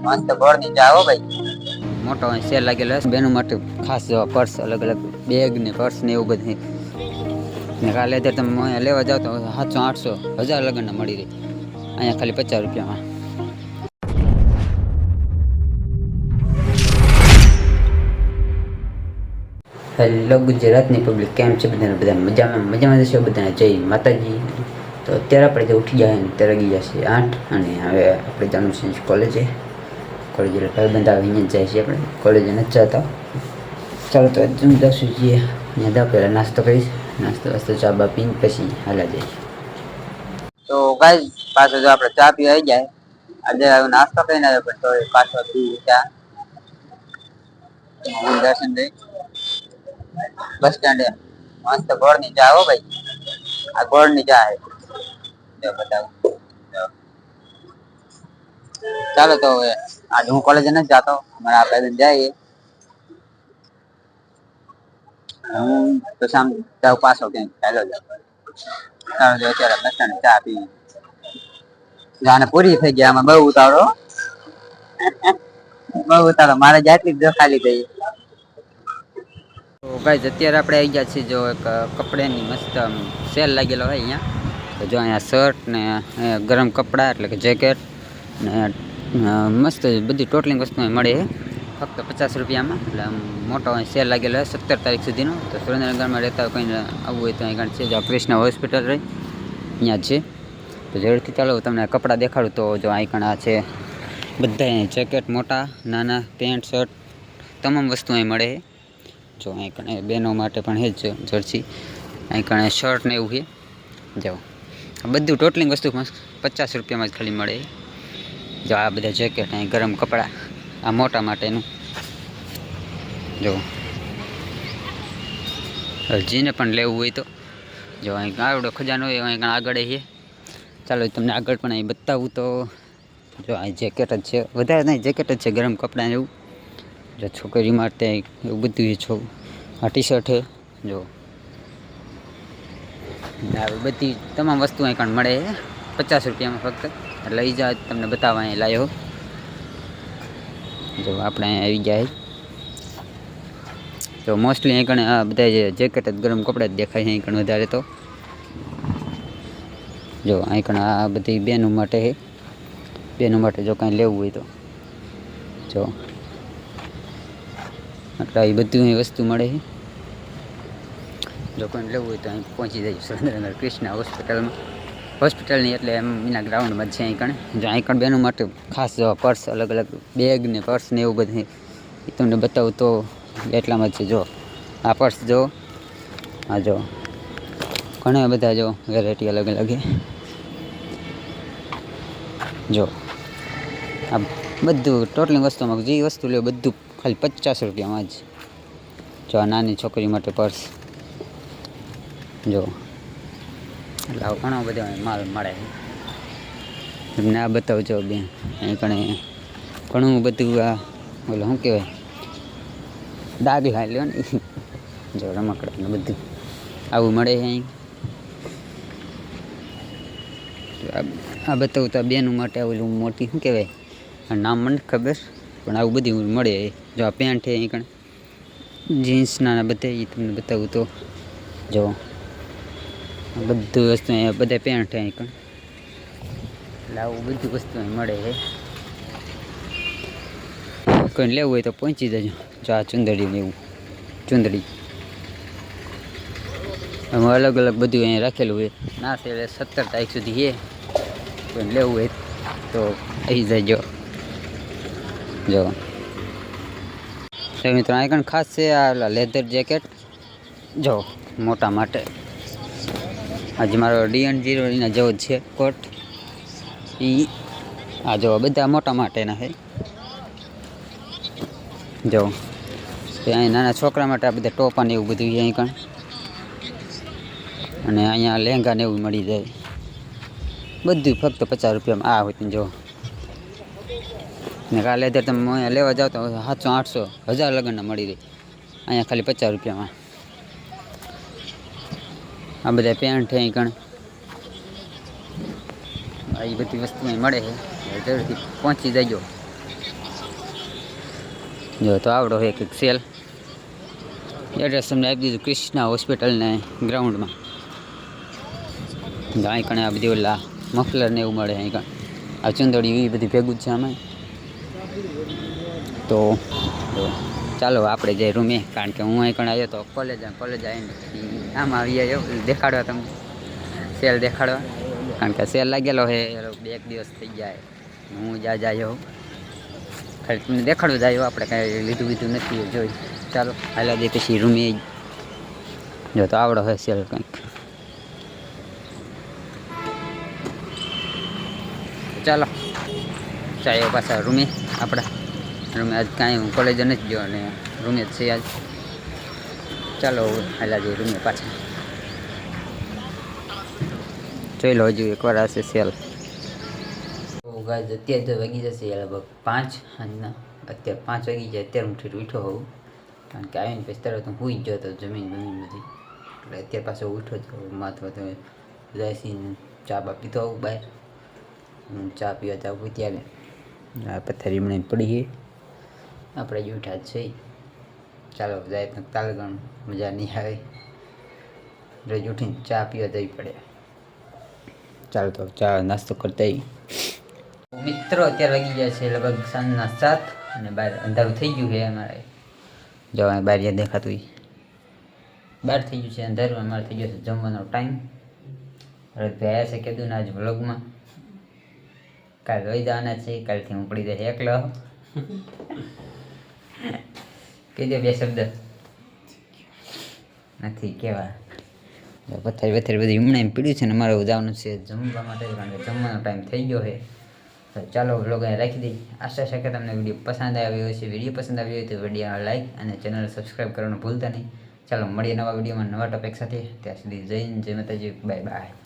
મસ્ત ગોળ ની ચા હો ભાઈ મોટો સેલ લાગેલો છે બેનું માટે ખાસ જવા પર્સ અલગ અલગ બેગ ને પર્સ ને એવું બધું ને કાલે અત્યારે તમે લેવા જાવ તો 700-800 1000 લગન મળી રહી અહીંયા ખાલી 50 રૂપિયામાં હેલો ગુજરાતની પબ્લિક કેમ છે બધાને બધા મજામાં જશે બધાને જય માતાજી તો અત્યારે આપણે જે ઉઠી ગયા ત્યારે ગઈ જશે 8 અને હવે આપણે જવાનું છે કોલેજે એટલે ભાઈબંધ આવે અહીંયા જાય છે આપણે કોલેજે નથી જતા ચાલો તો જશું છીએ અહીંયા દા પહેલાં નાસ્તો કરીશ નાસ્તો ચા બા પીને પછી હાલા જાય તો ગાઈસ પાછો જો આપણે ચા પી આવી જાય આજે નાસ્તો કરીને આવ્યો પણ તો પાછો પી ચા દર્શન દઈ બસ સ્ટેન્ડ મસ્ત ગોળ ની ચા હો ભાઈ આ ગોળ ની ચા હે જો બતાવું ચાલો તો હવે आज હું કોલેજ નથી જાતો અમારા આપણે જઈએ હું તો શામ જાવ પાછો ક્યાંક ચાલો જાવ જો અત્યારે બસ સ્ટેન્ડ ચા પી જાને પૂરી થઈ ગયા આમાં બહુ ઉતારો મારે જાતલી જ ખાલી થઈ તો ગાઈસ અત્યારે આપણે આવી ગયા છીએ જો એક કપડાની મસ્ત સેલ લાગેલો હોય અહીંયા તો જો અહીંયા શર્ટ ને ગરમ કપડાં એટલે કે જેકેટ ને મસ્ત બધી ટોટલિંગ વસ્તુ મળે ફક્ત 50 રૂપિયામાં એટલે મોટો સેલ લાગેલો હોય 17 તારીખ સુધીનો તો સુરેન્દ્રનગરમાં રહેતા કોઈને આવવું હોય તો અહીં છે જો કૃષ્ણ હોસ્પિટલ રહી અહીંયા છે તો જરૂરથી ચાલો તમને કપડાં દેખાડું તો જો અહીં આ છે બધા જેકેટ મોટા નાના પેન્ટ શર્ટ તમામ વસ્તુ અહીં મળે જો અહીં કણે બહેનો માટે પણ હે જ જર્સી અહીં કણે શર્ટ ને એવું છે જો બધું ટોટલિંગ વસ્તુ 50 રૂપિયામાં જ ખાલી મળે જો આ બધા જેકેટ અહીં ગરમ કપડાં આ મોટા માટેનું જો જેને પણ લેવું હોય તો જો અહીં આવડો ખજાનો હોય અહીં આગળ છે ચાલો તમને આગળ પણ અહીં બતાવું તો જો અહીં જેકેટ જ છે વધારે નહીં જેકેટ જ છે ગરમ કપડાં એવું જો છોકરી માટે એવું બધું છો આ ટી શર્ટ છે જો આવી બધી તમામ વસ્તુ અહીં પણ મળે 50 રૂપિયામાં ફક્ત લઈ જા તમને બતાવવા અહીં લાવ્યો જો આપણે અહીં આવી ગયા તો મોસ્ટલી અહીં કણે આ બધા જેકેટ જ ગરમ કપડાં જ દેખાય અહીં કણ વધારે તો જો અહીં કણ આ બધી બહેનો માટે છે બહેનો માટે જો કાંઈ લેવું હોય તો જો એટલે એ બધું અહીં વસ્તુ મળે છે જો કોઈને લેવું હોય તો અહીં પહોંચી જાય સુરેન્દ્રનગર કૃષ્ણ હોસ્પિટલની એટલે એમ એના ગ્રાઉન્ડમાં જ છે અહીં કણે જો અહીં કણ બહેનો માટે ખાસ જો પર્સ અલગ અલગ બેગ ને પર્સ ને એવું બધું એ તમને બતાવું તો એટલામાં જ છે જો આ પર્સ જો આ જો ઘણા બધા જો વેરાયટી અલગ અલગ છે જો આ બધું ટોટલી વસ્તુમાં જે વસ્તુ લે બધું ખાલી 50 રૂપિયામાં જ જો આ નાની છોકરી માટે પર્સ જો એટલે આવો ઘણો બધો માલ મળે તમને આ બતાવજો બેન અહીં કણે ઘણું બધું આ ઓલો શું કહેવાય દાગલા લ્યો ને જો રમકડા ને બધું આવું મળે છે અહીં આ બતાવું તો બેનું માટે આવું મોટી શું કહેવાય નામ મને ખબર પણ આવું બધું મળે જો આ પેન્ટ છે અહીં કણે જીન્સના બધા એ તમને બતાવું તો જો બધું વસ્તુ અહીંયા બધા પેન્ટ છે અહીં કણે એટલે આવું બધું વસ્તુ અહીં મળે છે કોઈને લેવું હોય તો પહોંચી જજો જો આ ચુંદડી ને એવું ચુંદડી એમાં અલગ અલગ બધું અહીંયા રાખેલું હોય ના છે એટલે 17 તારીખ સુધી છે કોઈને લેવું હોય તો આવી જજો જો તો મિત્રો અહીં કણ ખાસ છે આ લેધર જેકેટ જો મોટા માટે આજે મારો DN0 એના જેવો જ છે કોટ એ આ જો બધા મોટા માટેના છે જો અહીં નાના છોકરા માટે આ બધા ટોપા ને એવું બધું અહીં કણ અને અહીંયા લહેંગા ને એવું મળી જાય બધું ફક્ત 50 રૂપિયામાં આ હોય જો ને કાલે અત્યારે તમે અહીંયા લેવા જાવ તો 700-800 1000 લગનના મળી રહી અહીંયા ખાલી 50 રૂપિયામાં આ બધા પેન્ટ છે અહીં કણ આ બધી વસ્તુ અહીં મળે છે જરૂરથી પહોંચી જજો જો તો આવડો હોય કંઈક સેલ. એડ્રેસ તમને આપી દીધું ક્રિષ્ના હોસ્પિટલને ગ્રાઉન્ડમાં. અહીં કણે આ બધી ઓલા મફલર ને એવું મળે. અહીં કણ આ ચુંદડી એ બધી ભેગું જ છે આમાં. તો ચાલો આપણે જઈએ રૂમે, કારણ કે હું અહીં કણ આવ્યો તો કોલેજ આવીને આમાં આવી આવ્યો દેખાડવા તમને સેલ દેખાડવા, કારણ કે સેલ લાગેલો છે. 2 દિવસ થઈ જાય હું જ્યાં જાય ખાલી તમને દેખાડવું જાય, આપણે કાંઈ લીધું નથી જોઈ. ચાલો હાલા જઈ પછી રૂમે. જો તો આવડો હોય સેલ કંઈક. ચાલો ચાલો પાછા રૂમે. આપણા રૂમે આજ કાંઈ હું કોલેજ નથી ગયો અને રૂમે જ છે આજ. ચાલો હાલા જઈએ રૂમે પાછા. જોઈ લો હજુ એકવાર આવશે સેલ. ગાય અત્યારે તો વાગી જશે લગભગ 5 આજના. અત્યારે 5 વાગી જાય. અત્યારે હું ઠીક ઉઠ્યો હોઉં, કારણ કે આવીને પછી તરત હું સૂઈ ગયો હતો જમીન બધી. એટલે અત્યારે પાછો ઉઠો તો માથવા તો જઈશીને ચા બા પીતો આવું બહાર. ચા પીવા જાવ ત્યારે આ પથ્થર હમણાં પડી ગઈ. આપણે જ ઉઠા જ છે. ચાલો જાય તો તાલગણ મજા નહીં આવે. રોજ ઉઠીને ચા પીવા જવી પડે. ચાલો તો ચા નાસ્તો કરતા મિત્રો. અત્યારે વાગી ગયા છે લગભગ સાંજના 7 અને બહાર અંધારું થઈ ગયું છે અમારે. જો બહાર યાદ દેખાતું બહાર થઈ ગયું છે અંધારું. અમારે થઈ ગયો છે જમવાનો ટાઈમ. હવે આવ્યા છે કીધું ને આજ વ્લોગમાં. કાલ લઈ જવાના છે. કાલથી હું પડી જાય એકલો. કહી દે 2 શબ્દ. નથી કેવા પથ્થર બધી હમણાં પીડ્યું છે ને અમારે જવાનું છે જમવા માટે, કારણ કે જમવાનો ટાઈમ થઈ ગયો છે. તો ચાલો વ્લોગ અહીં રાખી દઈએ. આશા છે કે તમને વિડીયો પસંદ આવ્યો હશે. વિડીયો પસંદ આવ્યો હોય તો વિડીયો લાઈક અને ચેનલ સબસ્ક્રાઈબ કરવાનું ભૂલતા નહીં. ચાલો મળીએ નવા વિડીયોમાં નવા ટોપિક સાથે. ત્યાં સુધી જય માતાજી, બાય બાય.